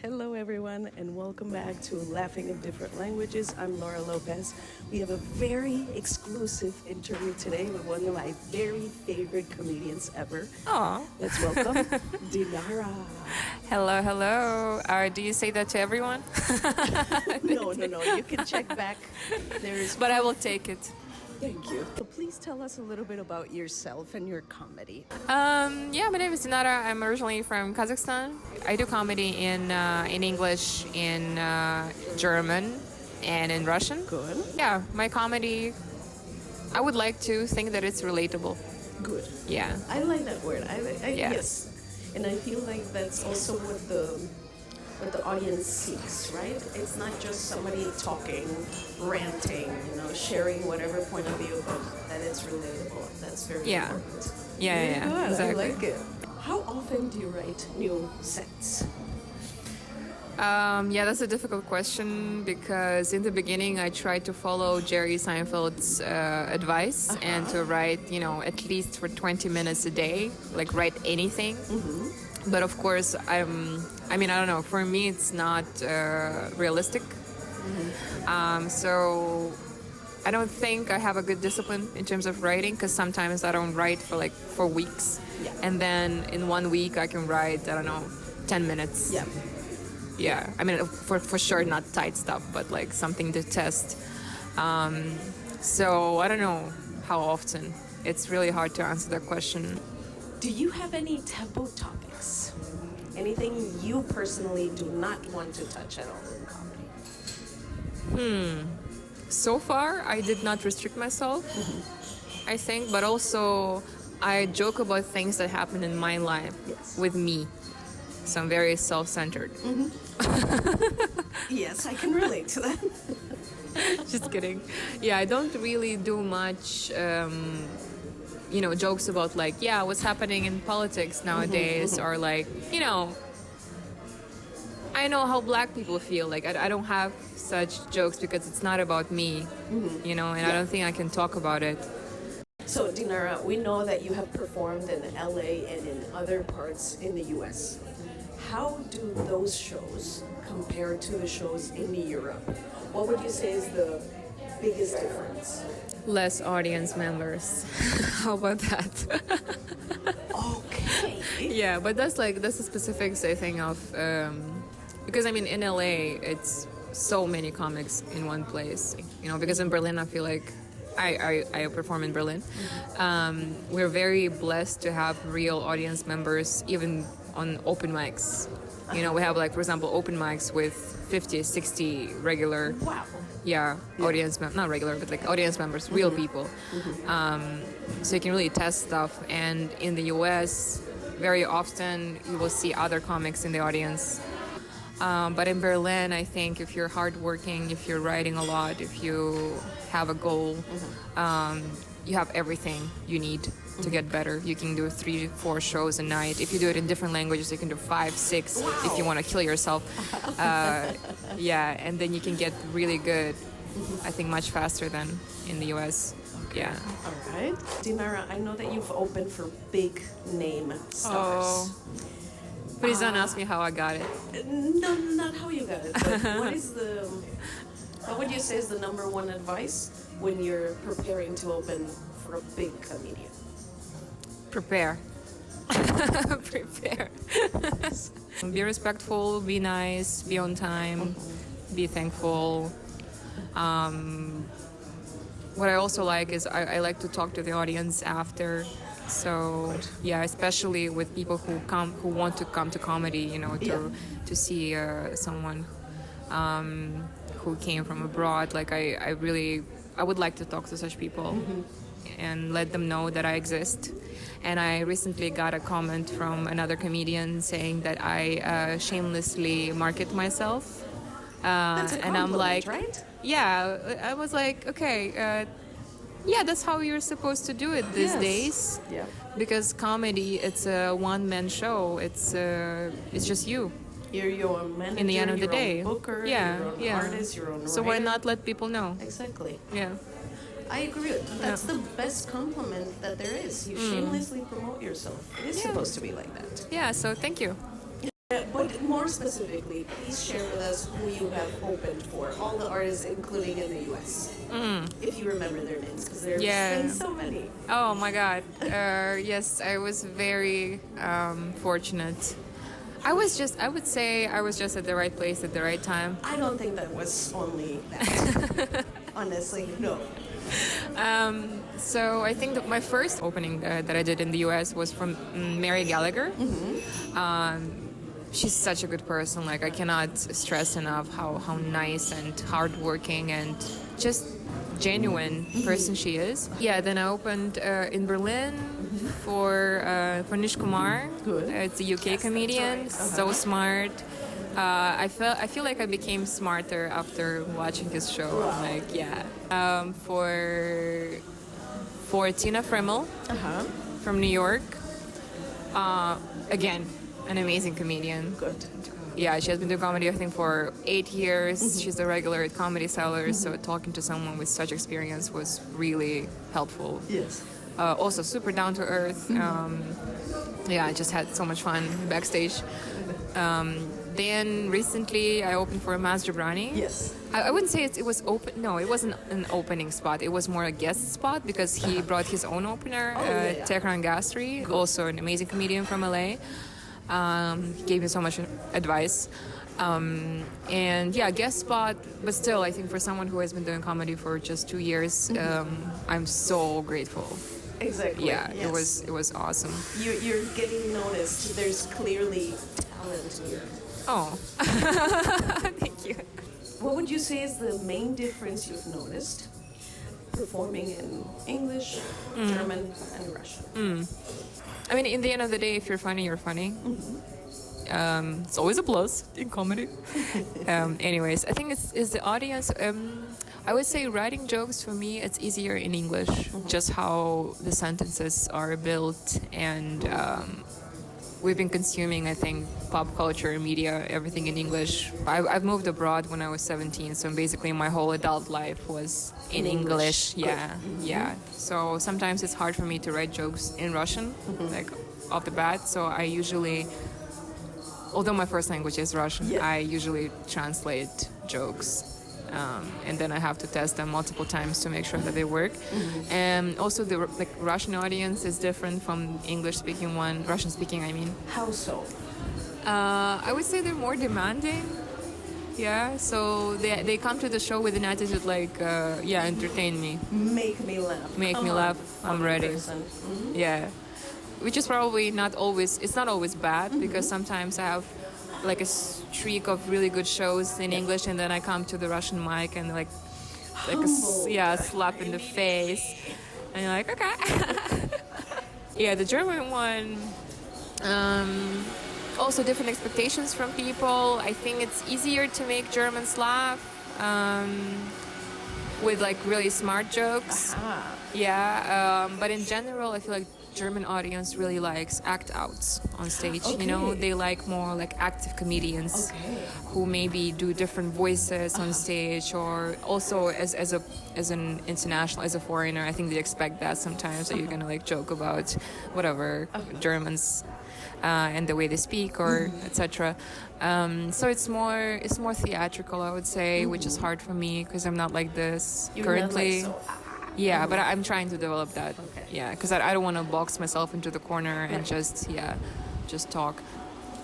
Hello, everyone, and welcome back to Laughing in Different Languages. I'm Laura Lopez. We have a very exclusive interview today with one of my very favorite comedians ever. Aw. Let's welcome Dinara. Hello, hello. Do you say that to everyone? No. You can check back. There's. But I will take it. Thank you. So please tell us a little bit about yourself and your comedy. Yeah, my name is Dinara. I'm originally from Kazakhstan. I do comedy in English, in German, and in Russian. Good. Yeah, my comedy, I would like to think that it's relatable. Good. Yeah. I like that word. Yeah. Yes. And I feel like that's also what the audience seeks, right? It's not just somebody talking, ranting, sharing whatever point of view, but that it's relatable. That's very important. Yeah, Good. exactly. I like it. How often do you write new sets? Yeah, that's a difficult question because in the beginning I tried to follow Jerry Seinfeld's advice and to write, at least for 20 minutes a day, like write anything. Mm-hmm. But of course, I don't know, for me it's not realistic. Mm-hmm. So I don't think I have a good discipline in terms of writing because sometimes I don't write for weeks. Yeah. And then in 1 week I can write, 10 minutes. Yeah. Yeah, for sure not tight stuff, but like something to test. So I don't know how often. It's really hard to answer that question. Do you have any taboo topics? Anything you personally do not want to touch at all in comedy? So far, I did not restrict myself, I think, but also I joke about things that happen in my life with me. So I'm very self-centered. Mm-hmm. Yes, I can relate to that. Just kidding. Yeah, I don't really do much, jokes about what's happening in politics nowadays, or I know how black people feel. Like I don't have such jokes because it's not about me, and I don't think I can talk about it. So, Dinara, we know that you have performed in LA and in other parts in the US. How do those shows compare to the shows in Europe? What would you say is the biggest difference? Less audience members. How about that? Okay. Yeah, but that's the specifics I think of, because in LA it's so many comics in one place. Because in Berlin I feel like I perform in Berlin. We're very blessed to have real audience members even on open mics. We have for example open mics with 50, 60 regular audience not regular but audience members, real people. So you can really test stuff, and in the US very often you will see other comics in the audience. But in Berlin, I think if you're hardworking, if you're writing a lot, if you have a goal, you have everything you need to get better. You can do 3, 4 shows a night. If you do it in different languages, you can do 5, 6 if you want to kill yourself. And then you can get really good, I think, much faster than in the US. Yeah. All right. Dinara, I know that you've opened for big name stars. Please don't ask me how I got it. No, not how you got it. But what would you say is the number one advice when you're preparing to open for a big comedian? Prepare. Prepare. Be respectful, be nice, be on time, be thankful. What I also like is I like to talk to the audience after. So yeah, especially with people who want to come to comedy, to see someone who came from abroad. I would like to talk to such people and let them know that I exist. And I recently got a comment from another comedian saying that I shamelessly market myself. That's a compliment, and I'm like, right? Yeah, I was like, okay. Yeah, that's how you're supposed to do it these days. Yeah. Because comedy, it's a one-man show. It's just you. You're your own manager. In the end of the your day. Own booker, Yeah, your own yeah. artist, your own So writer. why not let people know? Exactly. Yeah. I agree. That's the best compliment that there is. You shamelessly promote yourself. It is supposed to be like that. Yeah. So thank you. But more specifically, please share with us who you have opened for. All the artists, including in the U.S. If you remember their names, because there's been so many. Oh my God. Yes, I was very fortunate. I would say I was just at the right place at the right time. I don't think that was only that. Honestly, no. So I think that my first opening that I did in the U.S. was from Mary Gallagher. She's such a good person. Like, I cannot stress enough how nice and hardworking and just genuine person she is. Yeah. Then I opened in Berlin for Nish Kumar. Good. It's a UK comedian. Right. So smart. I feel like I became smarter after watching his show. Wow. Like, yeah. For Tina Fremmel from New York. Again, an amazing comedian. Good. Yeah, she has been doing comedy, I think, for 8 years. She's a regular at Comedy Sellers, so talking to someone with such experience was really helpful. Yes. Also super down to earth. Yeah, I just had so much fun backstage. Then recently I opened for Maz Jobrani. Yes. I wouldn't say it was open. No, it wasn't an opening spot. It was more a guest spot because he brought his own opener, Tehran Gastri, also an amazing comedian from LA. He gave me so much advice. And yeah, guest spot, but still, I think for someone who has been doing comedy for just 2 years, I'm so grateful. Exactly. Yeah, yes. it was awesome. You're getting noticed. There's clearly talent here. Oh, thank you. What would you say is the main difference you've noticed performing in English, German, and Russian? I mean, in the end of the day, if you're funny, you're funny. It's always a plus in comedy. Anyways, I think it's the audience. I would say writing jokes for me, it's easier in English. Just how the sentences are built, and we've been consuming, I think, pop culture, media, everything in English. I've moved abroad when I was 17, so basically my whole adult life was in English. Yeah, yeah. So sometimes it's hard for me to write jokes in Russian, like off the bat. So I usually, although my first language is Russian, I usually translate jokes. And then I have to test them multiple times to make sure that they work. And also the Russian audience is different from English-speaking one, Russian-speaking, I mean. How so? I would say they're more demanding. Yeah, so they come to the show with an attitude like, entertain me. Make me laugh. Make me laugh, I'm ready. Yeah, which is probably not always, it's not always bad, because sometimes I have like a streak of really good shows in English, and then I come to the Russian mic and like a slap in the face, and you're like, okay. Yeah, the German one, also different expectations from people. I think it's easier to make Germans laugh with like really smart jokes. Yeah, but in general, I feel like German audience really likes act outs on stage. You know, they like more like active comedians who maybe do different voices on stage, or also as an international, as a foreigner, I think they expect that sometimes, that you're gonna like joke about whatever Germans and the way they speak, or etc. So it's more theatrical, I would say, which is hard for me because I'm not like this currently. Yeah, but I'm trying to develop that. Yeah, because I don't want to box myself into the corner and just talk.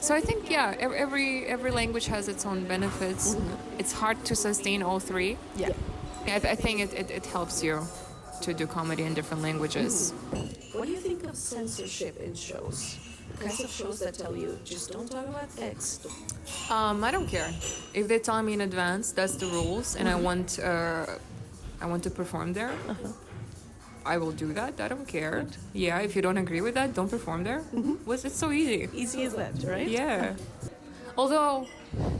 So I think every language has its own benefits. It's hard to sustain all three. Yeah, I think it helps you to do comedy in different languages. What do you think of censorship in shows? The kinds of shows that tell you just don't talk about X. I don't care if they tell me in advance. That's the rules, and I want to perform there. I will do that. I don't care. Yeah, if you don't agree with that, don't perform there. It's so easy. Easy as that, right? Yeah. Although,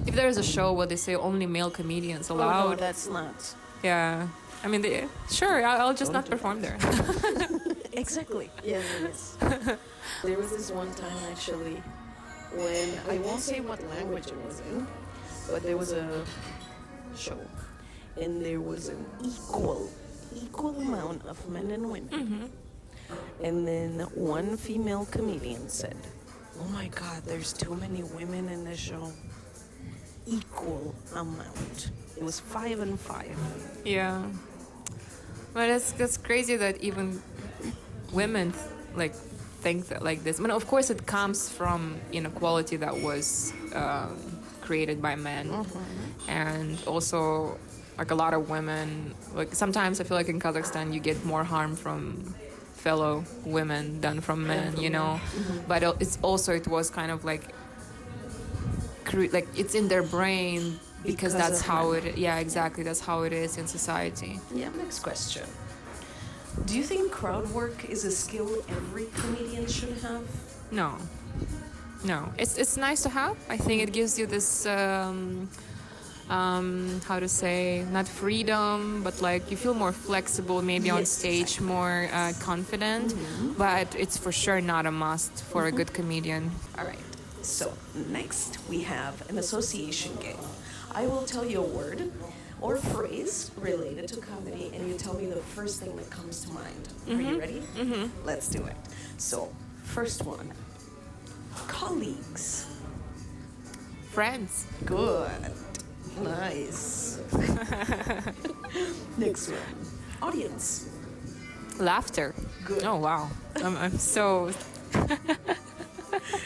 if there is a show where they say only male comedians allowed, no, that's not. Yeah. I mean, sure, I'll just not perform there. Exactly. Yeah, yes. There was this one time actually when, I won't say what language it was in, but there was a show, and there was an equal amount of men and women. And then one female comedian said, Oh my God, there's too many women in this show. Equal amount. It was 5 and 5. Yeah. But that's crazy that even women like think that like this. I mean, of course, it comes from inequality that was created by men, and also like a lot of women. Like sometimes I feel like in Kazakhstan you get more harm from fellow women than from men, But it was kind of like it's in their brain because that's how it. Yeah, exactly. That's how it is in society. Yeah. Next question. Do you think crowd work is a skill every comedian should have? No. It's nice to have. I think it gives you this how to say, not freedom, but like you feel more flexible, maybe on stage, more confident. But it's for sure not a must for a good comedian. All right. So next we have an association game. I will tell you a word or phrase related to comedy, and you tell me the first thing that comes to mind. Are you ready? Let's do it. So, first one. Colleagues. Friends. Good. Nice. Next one. Audience. Laughter. Good. Oh, wow. I'm so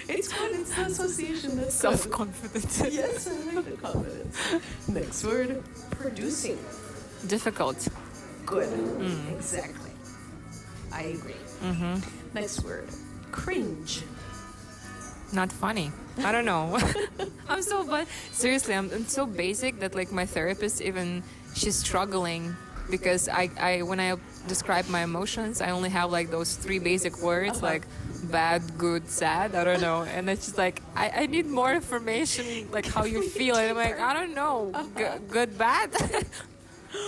It's good. It's the association that's self-confident. Yes, I like the confidence. Next word. Producing. Difficult. Good. Exactly. I agree. Next word. Cringe. Not funny. I don't know. I'm so but seriously, I'm so basic that like my therapist even she's struggling because I when I describe my emotions I only have like those 3 basic words like bad, good, sad. I don't know, and it's just like I need more information like how you feel. And I'm like I don't know, good, bad.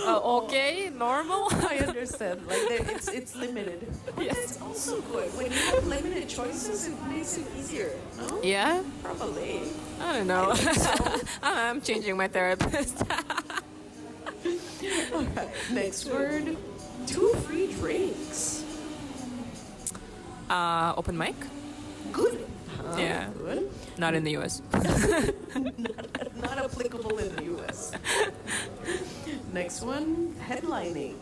Okay, normal. I understand. Like it's limited. But that's also good. When you have limited choices, it makes it easier. No? Yeah, Probably. I don't know. I'm changing my therapist. Alright. Next word. 2 free drinks. Open mic. Good. Yeah. Good. Not in the US. Not applicable in the US. Next one. Headlining.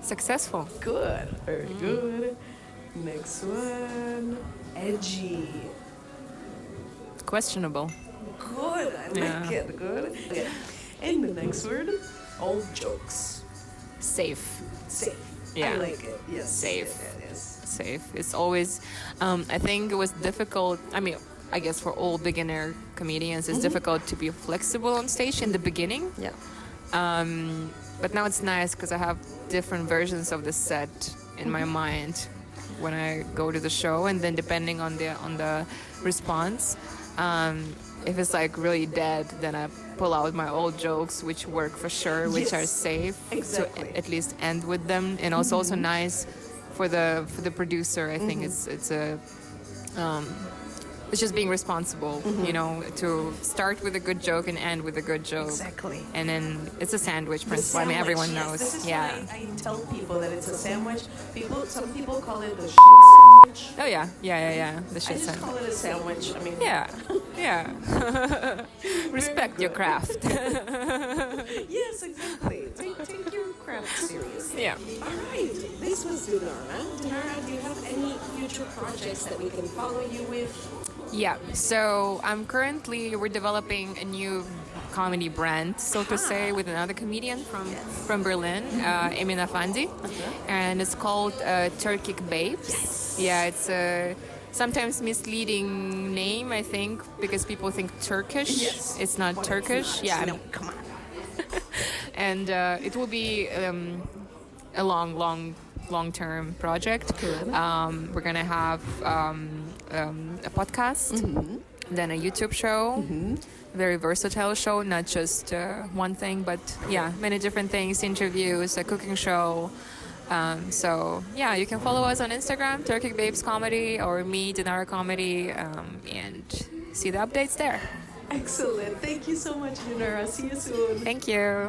Successful. Good. Very good. Next one. Edgy. Questionable. Good. I like it. Good. Okay. And the next word. Old jokes. Safe. Safe. Yeah. I like it. Yes. Safe. It is. Safe. It's always, I think it was difficult. I mean, I guess for all beginner comedians, it's difficult to be flexible on stage in the beginning. Yeah. But now it's nice because I have different versions of the set in my mind when I go to the show, and then depending on the response, if it's like really dead, then I pull out my old jokes, which work for sure, which are safe Exactly. to at least end with them, and also nice for the producer. I think it's just being responsible, to start with a good joke and end with a good joke. Exactly. And then it's a sandwich principle. I mean, everyone knows. This is Yeah. why I tell people that it's a sandwich. Some people call it the shit sandwich. Oh yeah. The I shit just sandwich. call it a sandwich. I mean, Yeah. Respect your craft. yes, exactly. Take your craft seriously. Yeah. All right. This was Dinara. Dinara, do you have any future projects that we can follow you with? Yeah, so we're developing a new comedy brand, so to say, with another comedian from Berlin, Emin Afandi, and it's called Turkic Babes. Yes. Yeah, it's a sometimes misleading name, I think, because people think Turkish. Yes. It's not But Turkish. it's not. Yeah, No, come on. and it will be a long-term project. We're gonna have a podcast, then a YouTube show, very versatile show, not just one thing, but many different things, interviews, a cooking show. So you can follow us on Instagram, Turkic Babes Comedy, or me, Dinara Comedy, and see the updates there. Excellent. Thank you so much, Dinara. See you soon. Thank you.